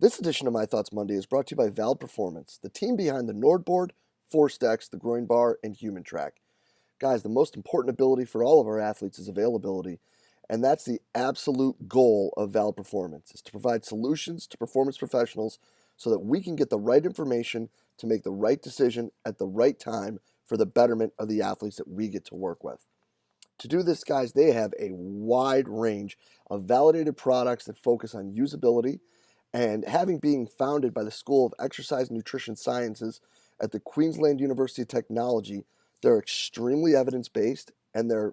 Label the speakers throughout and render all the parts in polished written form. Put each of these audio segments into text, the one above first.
Speaker 1: This edition of My Thoughts Monday is brought to you by Val Performance, the team behind the Nordboard, ForceDex, the Groin Bar, and Human Track. Guys, the most important ability for all of our athletes is availability, and that's the absolute goal of Val Performance, is to provide solutions to performance professionals so that we can get the right information to make the right decision at the right time for the betterment of the athletes that we get to work with. To do this, guys, they have a wide range of validated products that focus on usability, and having being founded by the School of Exercise and Nutrition Sciences at the Queensland University of Technology, they're extremely evidence-based and they're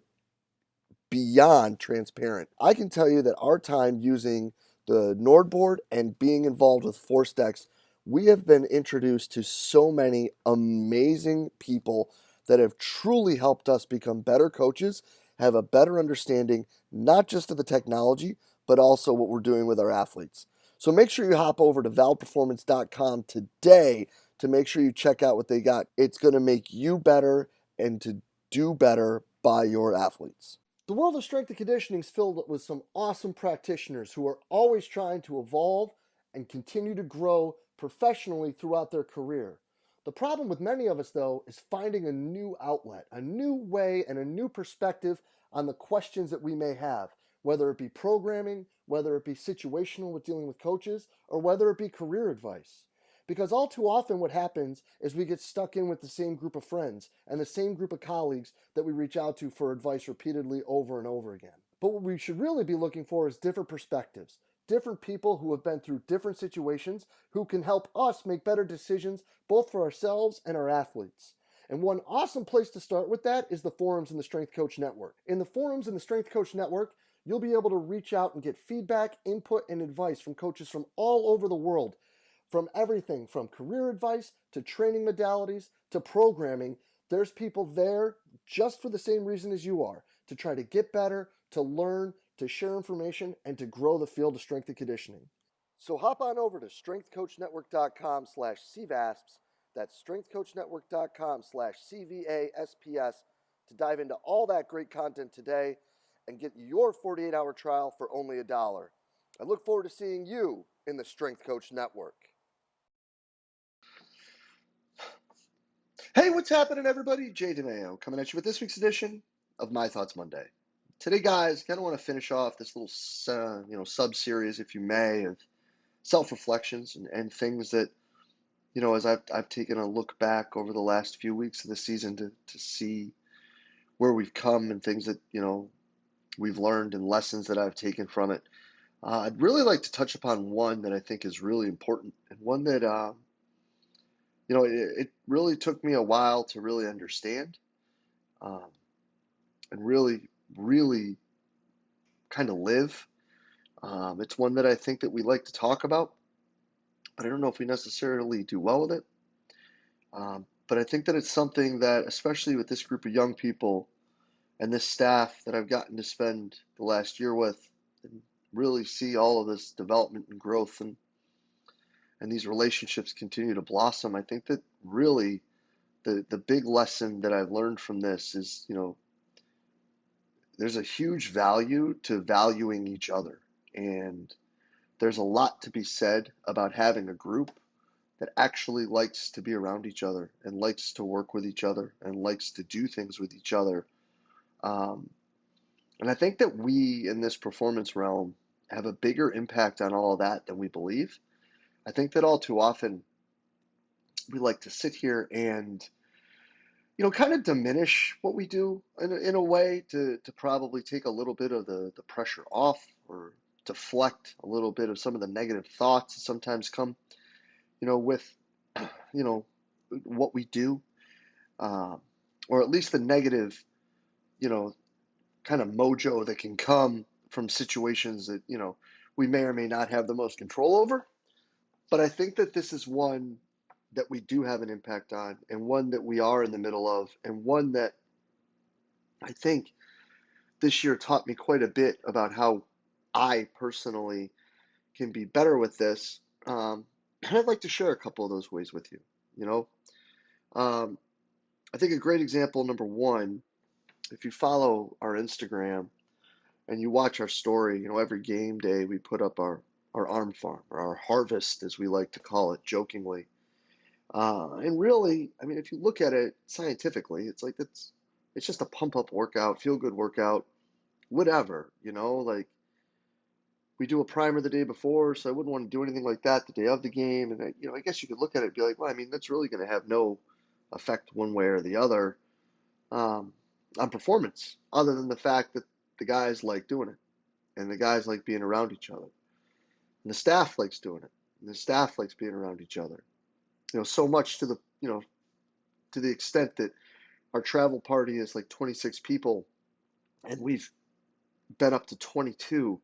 Speaker 1: beyond transparent. I can tell you that our time using the Nordboard and being involved with ForceDex, we have been introduced to so many amazing people that have truly helped us become better coaches, have a better understanding, not just of the technology, but also what we're doing with our athletes. So make sure you hop over to valperformance.com today to make sure you check out what they got. It's going to make you better and to do better by your athletes. The world of strength and conditioning is filled with some awesome practitioners who are always trying to evolve and continue to grow professionally throughout their career. The problem with many of us, though, is finding a new outlet, a new way, and a new perspective on the questions that we may have, whether it be programming, whether it be situational with dealing with coaches, or whether it be career advice. Because all too often what happens is we get stuck in with the same group of friends and the same group of colleagues that we reach out to for advice repeatedly over and over again. But what we should really be looking for is different perspectives, different people who have been through different situations who can help us make better decisions both for ourselves and our athletes. And one awesome place to start with that is the forums in the Strength Coach Network. In the forums in the Strength Coach Network, you'll be able to reach out and get feedback, input, and advice from coaches from all over the world, from everything from career advice to training modalities to programming. There's people there just for the same reason as you are, to try to get better, to learn, to share information, and to grow the field of strength and conditioning. So hop on over to strengthcoachnetwork.com/CVASPS. That's strengthcoachnetwork.com/CVASPS to dive into all that great content today and get your 48-hour trial for only $1. I look forward to seeing you in the Strength Coach Network. Hey, what's happening, everybody? Jay DeMayo coming at you with this week's edition of My Thoughts Monday. Today, guys, kind of want to finish off this little, sub-series, if you may, of self-reflections and things that, as I've taken a look back over the last few weeks of the season to see where we've come and things that, we've learned and lessons that I've taken from it. I'd really like to touch upon one that I think is really important and one that, it really took me a while to really understand, um, and really, really kind of live. It's one that I think that we like to talk about, but I don't know if we necessarily do well with it. But I think that it's something that, especially with this group of young people and this staff that I've gotten to spend the last year with, and really see all of this development and growth and these relationships continue to blossom. I think that really the big lesson that I've learned from this is, there's a huge value to valuing each other. And there's a lot to be said about having a group that actually likes to be around each other and likes to work with each other and likes to do things with each other. And I think that we in this performance realm have a bigger impact on all of that than we believe. I think that all too often we like to sit here and kind of diminish what we do in a way to probably take a little bit of the pressure off or deflect a little bit of some of the negative thoughts that sometimes come, with, what we do, or at least the negative, kind of mojo that can come from situations that, we may or may not have the most control over. But I think that this is one that we do have an impact on, and one that we are in the middle of, and one that I think this year taught me quite a bit about how I personally can be better with this. And I'd like to share a couple of those ways with you. I think a great example, number one, if you follow our Instagram and you watch our story, every game day we put up our our arm farm, or our harvest, as we like to call it jokingly. And really, I mean, if you look at it scientifically, it's like it's just a pump up workout, feel good workout, whatever, like we do a primer the day before, so I wouldn't want to do anything like that the day of the game. And I guess you could look at it and be like, well, I mean, that's really going to have no effect one way or the other um, on performance, other than the fact that the guys like doing it, and the guys like being around each other, and the staff likes doing it, and the staff likes being around each other. So much to the extent that our travel party is like 26 people, and we've been up to 22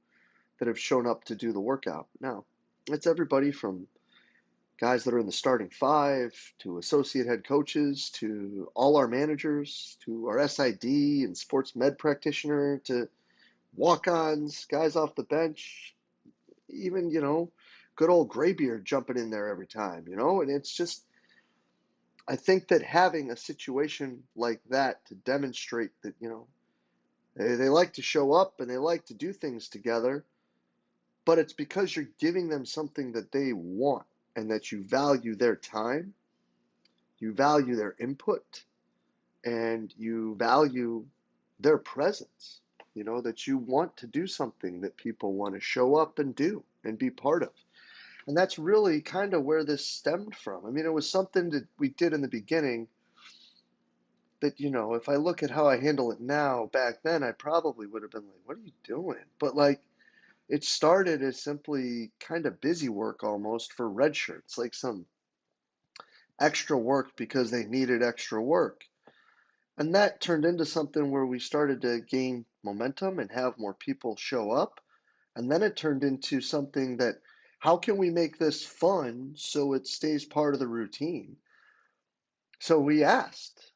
Speaker 1: that have shown up to do the workout. Now, it's everybody from guys that are in the starting five to associate head coaches to all our managers to our SID and sports med practitioner to walk-ons, guys off the bench, even, good old Graybeard jumping in there every time, and it's just, I think that having a situation like that to demonstrate that, they like to show up and they like to do things together, but it's because you're giving them something that they want and that you value their time, you value their input, and you value their presence. That you want to do something that people want to show up and do and be part of. And that's really kind of where this stemmed from. I mean, it was something that we did in the beginning that, if I look at how I handle it now, back then, I probably would have been like, what are you doing? But like, it started as simply kind of busy work almost for red shirts, like some extra work because they needed extra work. And that turned into something where we started to gain momentum and have more people show up. And then it turned into something that, how can we make this fun so it stays part of the routine? So we asked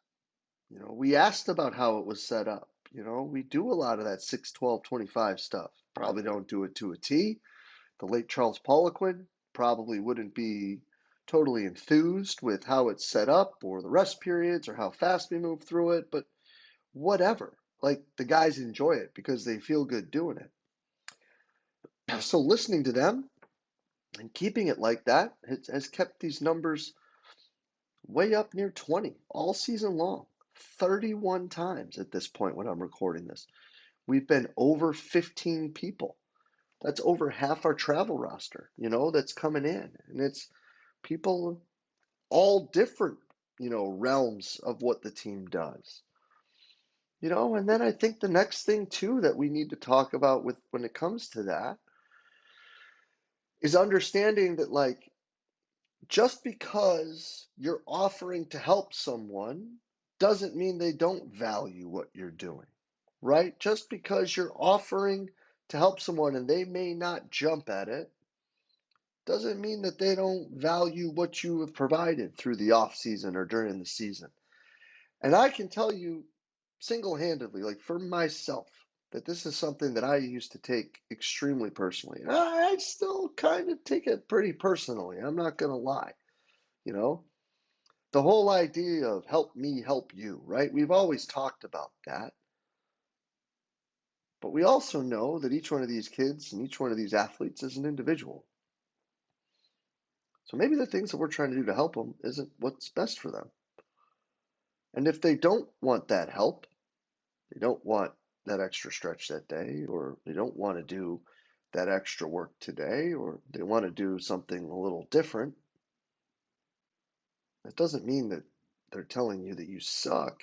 Speaker 1: about how it was set up. We do a lot of that 6, 12, 25 stuff. Probably don't do it to a T. The late Charles Poliquin probably wouldn't be totally enthused with how it's set up or the rest periods or how fast we move through it, but whatever. Like, the guys enjoy it because they feel good doing it. So listening to them and keeping it like that has kept these numbers way up near 20 all season long. 31 times at this point when I'm recording this. We've been over 15 people. That's over half our travel roster, that's coming in. And it's people all different, realms of what the team does. And then I think the next thing too that we need to talk about with when it comes to that is understanding that, like, just because you're offering to help someone doesn't mean they don't value what you're doing, right? Just because you're offering to help someone and they may not jump at it doesn't mean that they don't value what you have provided through the off season or during the season. And I can tell you single-handedly, like for myself, that this is something that I used to take extremely personally. And I still kind of take it pretty personally. I'm not going to lie. You know, the whole idea of help me help you, right? We've always talked about that. But we also know that each one of these kids and each one of these athletes is an individual. So maybe the things that we're trying to do to help them isn't what's best for them. And if they don't want that help, they don't want that extra stretch that day, or they don't want to do that extra work today, or they want to do something a little different, that doesn't mean that they're telling you that you suck.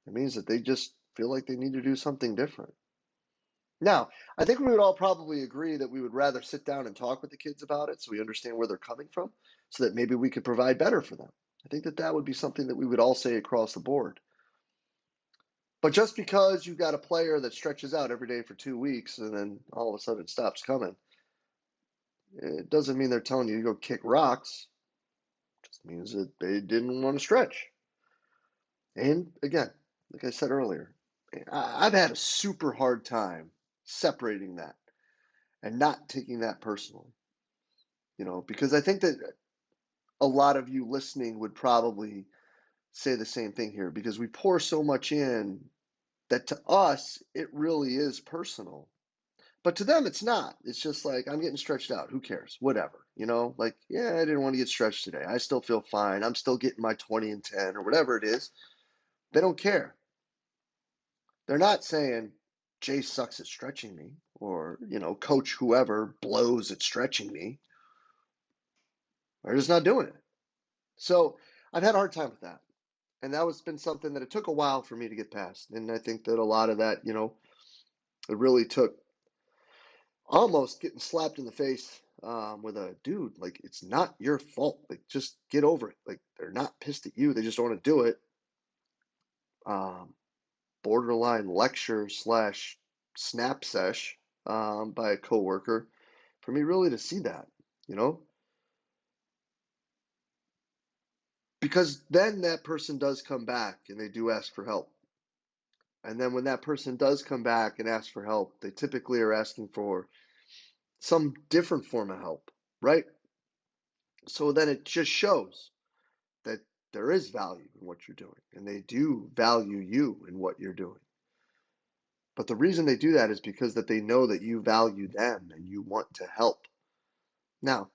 Speaker 1: It means that they just feel like they need to do something different. Now, I think we would all probably agree that we would rather sit down and talk with the kids about it so we understand where they're coming from, so that maybe we could provide better for them. I think that would be something that we would all say across the board. But just because you've got a player that stretches out every day for 2 weeks and then all of a sudden stops coming, it doesn't mean they're telling you to go kick rocks. It just means that they didn't want to stretch. And again, like I said earlier, I've had a super hard time separating that and not taking that personally. Because I think that a lot of you listening would probably say the same thing here, because we pour so much in that to us, it really is personal. But to them, it's not. It's just like, I'm getting stretched out. Who cares? Whatever. Like, yeah, I didn't want to get stretched today. I still feel fine. I'm still getting my 20 and 10 or whatever it is. They don't care. They're not saying, Jay sucks at stretching me, or, coach whoever blows at stretching me. They're just not doing it. So I've had a hard time with that. And that was been something that it took a while for me to get past. And I think that a lot of that, it really took almost getting slapped in the face with a dude. Like, it's not your fault. Like, just get over it. Like, they're not pissed at you. They just don't want to do it. Borderline lecture slash snap sesh by a coworker for me really to see that, you know, because then that person does come back and they do ask for help. And then when that person does come back and ask for help, they typically are asking for some different form of help, right? So then it just shows that there is value in what you're doing, and they do value you in what you're doing. But the reason they do that is because that they know that you value them and you want to help. Now,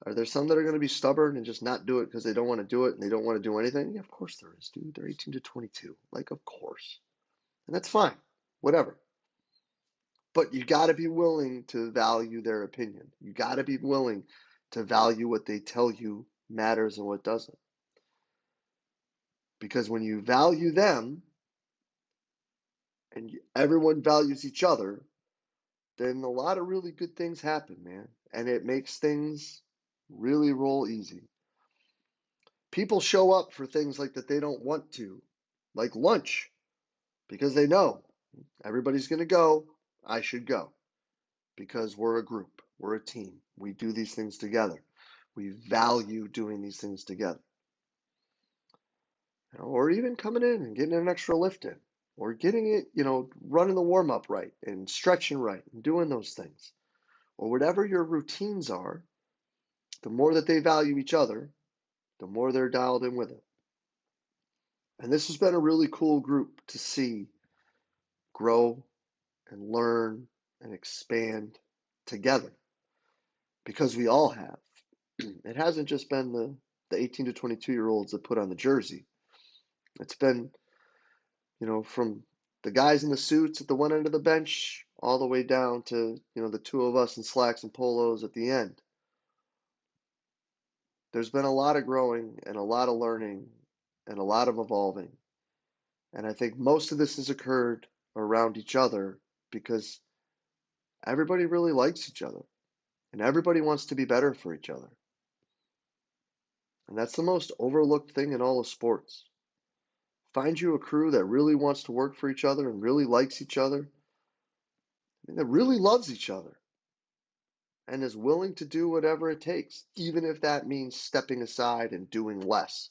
Speaker 1: are there some that are going to be stubborn and just not do it because they don't want to do it and they don't want to do anything? Yeah, of course there is, dude. They're 18 to 22. Like, of course. And that's fine. Whatever. But you got to be willing to value their opinion. You got to be willing to value what they tell you matters and what doesn't. Because when you value them and everyone values each other, then a lot of really good things happen, man. And it makes things really roll easy. People show up for things like that they don't want to, like lunch, because they know everybody's going to go. I should go because we're a group, we're a team. We do these things together. We value doing these things together. Or even coming in and getting an extra lift in, or getting it, running the warm up right and stretching right and doing those things, or whatever your routines are. The more that they value each other, the more they're dialed in with it. And this has been a really cool group to see grow and learn and expand together, because we all have. It hasn't just been the 18 to 22-year-olds that put on the jersey. It's been, from the guys in the suits at the one end of the bench all the way down to, the two of us in slacks and polos at the end. There's been a lot of growing and a lot of learning and a lot of evolving. And I think most of this has occurred around each other because everybody really likes each other and everybody wants to be better for each other. And that's the most overlooked thing in all of sports. Find you a crew that really wants to work for each other and really likes each other, and that really loves each other, and is willing to do whatever it takes, even if that means stepping aside and doing less,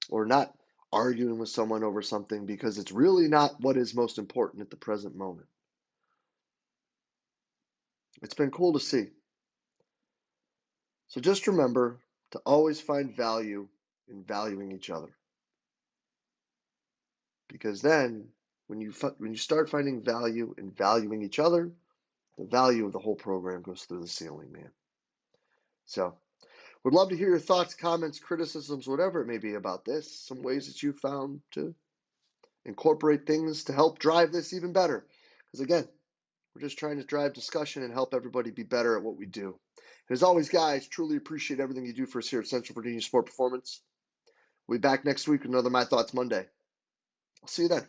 Speaker 1: or not arguing with someone over something because it's really not what is most important at the present moment. It's been cool to see. So just remember to always find value in valuing each other. Because then, when you start finding value in valuing each other, the value of the whole program goes through the ceiling, man. So, would love to hear your thoughts, comments, criticisms, whatever it may be about this. Some ways that you found to incorporate things to help drive this even better. Because again, we're just trying to drive discussion and help everybody be better at what we do. And as always, guys, truly appreciate everything you do for us here at Central Virginia Sport Performance. We'll be back next week with another My Thoughts Monday. I'll see you then.